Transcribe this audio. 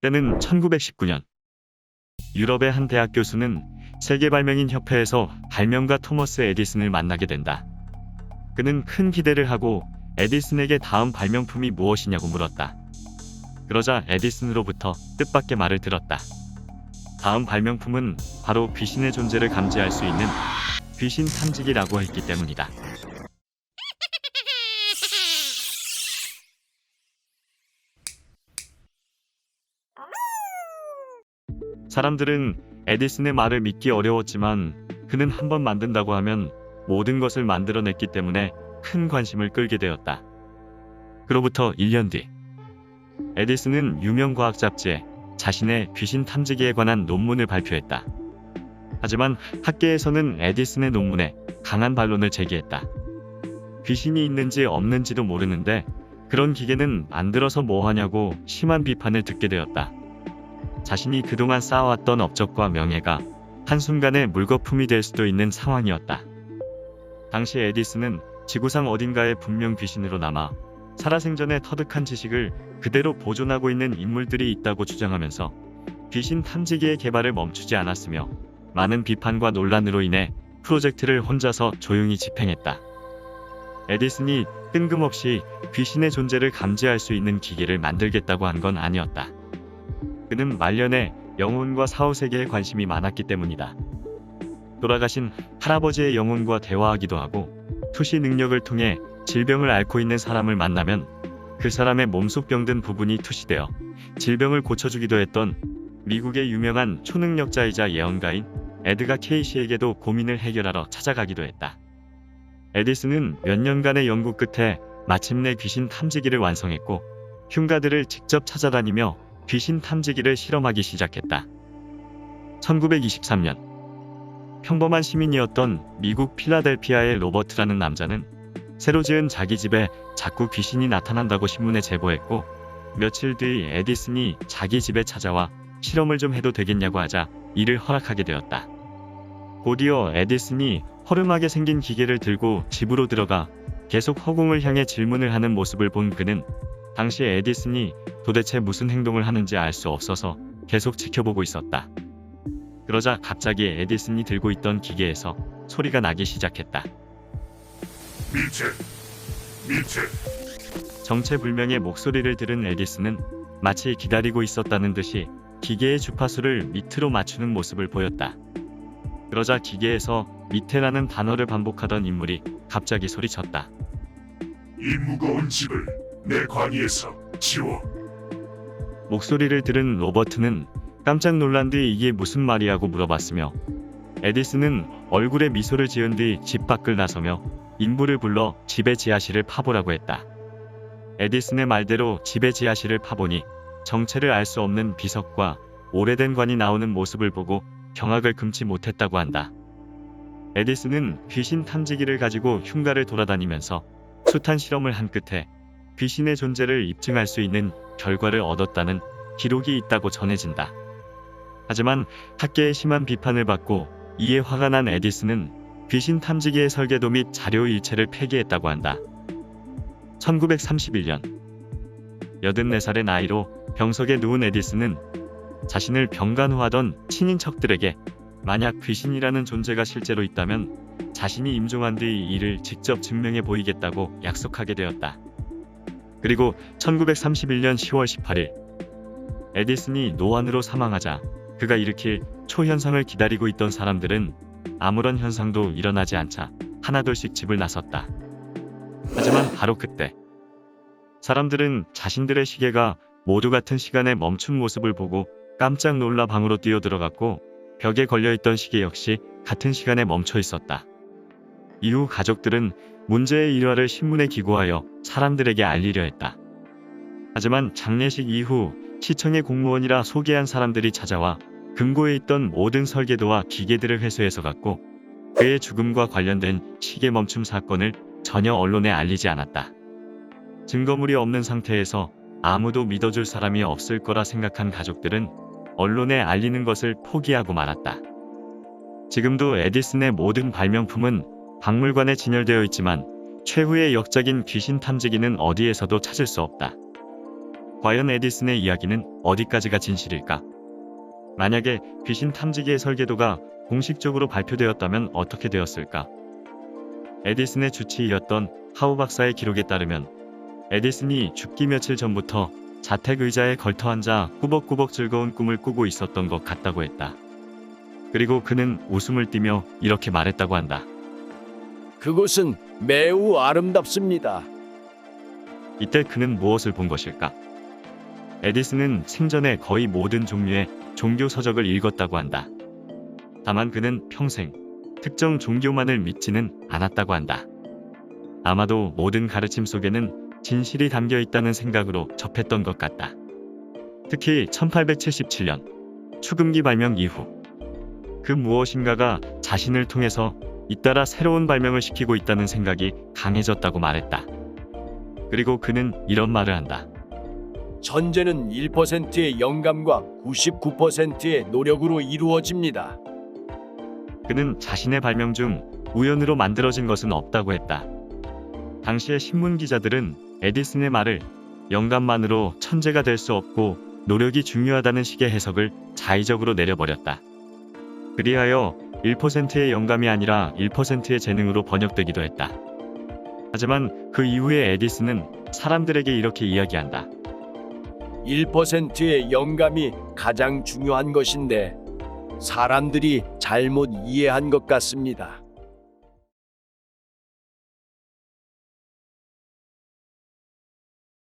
때는 1919년. 유럽의 한 대학 교수는 세계 발명인 협회에서 발명가 토머스 에디슨을 만나게 된다. 그는 큰 기대를 하고 에디슨에게 다음 발명품이 무엇이냐고 물었다. 그러자 에디슨으로부터 뜻밖의 말을 들었다. 다음 발명품은 바로 귀신의 존재를 감지할 수 있는 귀신 탐지기라고 했기 때문이다. 사람들은 에디슨의 말을 믿기 어려웠지만 그는 한번 만든다고 하면 모든 것을 만들어냈기 때문에 큰 관심을 끌게 되었다. 그로부터 1년 뒤, 에디슨은 유명 과학 잡지에 자신의 귀신 탐지기에 관한 논문을 발표했다. 하지만 학계에서는 에디슨의 논문에 강한 반론을 제기했다. 귀신이 있는지 없는지도 모르는데 그런 기계는 만들어서 뭐하냐고 심한 비판을 듣게 되었다. 자신이 그동안 쌓아왔던 업적과 명예가 한순간에 물거품이 될 수도 있는 상황이었다. 당시 에디슨은 지구상 어딘가에 분명 귀신으로 남아 살아생전에 터득한 지식을 그대로 보존하고 있는 인물들이 있다고 주장하면서 귀신 탐지기의 개발을 멈추지 않았으며 많은 비판과 논란으로 인해 프로젝트를 혼자서 조용히 집행했다. 에디슨이 뜬금없이 귀신의 존재를 감지할 수 있는 기계를 만들겠다고 한 건 아니었다. 그는 말년에 영혼과 사후세계에 관심이 많았기 때문이다. 돌아가신 할아버지의 영혼과 대화하기도 하고 투시 능력을 통해 질병을 앓고 있는 사람을 만나면 그 사람의 몸속 병든 부분이 투시되어 질병을 고쳐주기도 했던 미국의 유명한 초능력자이자 예언가인 에드가 케이시에게도 고민을 해결하러 찾아가기도 했다. 에디슨은 몇 년간의 연구 끝에 마침내 귀신 탐지기를 완성했고 흉가들을 직접 찾아다니며 귀신 탐지기를 실험하기 시작했다. 1923년, 평범한 시민이었던 미국 필라델피아의 로버트라는 남자는 새로 지은 자기 집에 자꾸 귀신이 나타난다고 신문에 제보했고 며칠 뒤 에디슨이 자기 집에 찾아와 실험을 좀 해도 되겠냐고 하자 이를 허락하게 되었다. 곧이어 에디슨이 허름하게 생긴 기계를 들고 집으로 들어가 계속 허공을 향해 질문을 하는 모습을 본 그는 당시 에디슨이 도대체 무슨 행동을 하는지 알 수 없어서 계속 지켜보고 있었다. 그러자 갑자기 에디슨이 들고 있던 기계에서 소리가 나기 시작했다. 밑에. 정체불명의 목소리를 들은 에디슨은 마치 기다리고 있었다는 듯이 기계의 주파수를 밑으로 맞추는 모습을 보였다. 그러자 기계에서 밑에라는 단어를 반복하던 인물이 갑자기 소리쳤다. 이 무거운 집을 내 관위에서 지워. 목소리를 들은 로버트는 깜짝 놀란 뒤 이게 무슨 말이냐고 물어봤으며 에디슨은 얼굴에 미소를 지은 뒤 집 밖을 나서며 인부를 불러 집의 지하실을 파보라고 했다. 에디슨의 말대로 집의 지하실을 파보니 정체를 알 수 없는 비석과 오래된 관이 나오는 모습을 보고 경악을 금치 못했다고 한다. 에디슨은 귀신 탐지기를 가지고 흉가를 돌아다니면서 숱한 실험을 한 끝에 귀신의 존재를 입증할 수 있는 결과를 얻었다는 기록이 있다고 전해진다. 하지만 학계의 심한 비판을 받고 이에 화가 난 에디슨은 귀신 탐지기의 설계도 및 자료 일체를 폐기했다고 한다. 1931년 84살의 나이로 병석에 누운 에디슨은 자신을 병간호하던 친인척들에게 만약 귀신이라는 존재가 실제로 있다면 자신이 임종한 뒤 이를 직접 증명해 보이겠다고 약속하게 되었다. 그리고 1931년 10월 18일 에디슨이 노안으로 사망하자 그가 일으킬 초현상을 기다리고 있던 사람들은 아무런 현상도 일어나지 않자 하나둘씩 집을 나섰다. 하지만 바로 그때 사람들은 자신들의 시계가 모두 같은 시간에 멈춘 모습을 보고 깜짝 놀라 방으로 뛰어들어갔고 벽에 걸려있던 시계 역시 같은 시간에 멈춰 있었다. 이후 가족들은 문제의 일화를 신문에 기고하여 사람들에게 알리려 했다. 하지만 장례식 이후 시청의 공무원이라 소개한 사람들이 찾아와 금고에 있던 모든 설계도와 기계들을 회수해서 갔고 그의 죽음과 관련된 시계 멈춤 사건을 전혀 언론에 알리지 않았다. 증거물이 없는 상태에서 아무도 믿어줄 사람이 없을 거라 생각한 가족들은 언론에 알리는 것을 포기하고 말았다. 지금도 에디슨의 모든 발명품은 박물관에 진열되어 있지만 최후의 역작인 귀신 탐지기는 어디에서도 찾을 수 없다. 과연 에디슨의 이야기는 어디까지가 진실일까? 만약에 귀신 탐지기의 설계도가 공식적으로 발표되었다면 어떻게 되었을까? 에디슨의 주치의였던 하우 박사의 기록에 따르면 에디슨이 죽기 며칠 전부터 자택 의자에 걸터 앉아 꾸벅꾸벅 즐거운 꿈을 꾸고 있었던 것 같다고 했다. 그리고 그는 웃음을 띠며 이렇게 말했다고 한다. 그곳은 매우 아름답습니다. 이때 그는 무엇을 본 것일까? 에디슨은 생전에 거의 모든 종류의 종교 서적을 읽었다고 한다. 다만 그는 평생 특정 종교만을 믿지는 않았다고 한다. 아마도 모든 가르침 속에는 진실이 담겨 있다는 생각으로 접했던 것 같다. 특히 1877년 축음기 발명 이후 그 무엇인가가 자신을 통해서 잇따라 새로운 발명을 시키고 있다는 생각이 강해졌다고 말했다. 그리고 그는 이런 말을 한다. 천재는 1%의 영감과 99%의 노력으로 이루어집니다. 그는 자신의 발명 중 우연으로 만들어진 것은 없다고 했다. 당시의 신문 기자들은 에디슨의 말을 영감만으로 천재가 될 수 없고 노력이 중요하다는 식의 해석을 자의적으로 내려버렸다. 그리하여 1%의 영감이 아니라 1%의 재능으로 번역되기도 했다. 하지만 그 이후에 에디슨은 사람들에게 이렇게 이야기한다. 1%의 영감이 가장 중요한 것인데 사람들이 잘못 이해한 것 같습니다.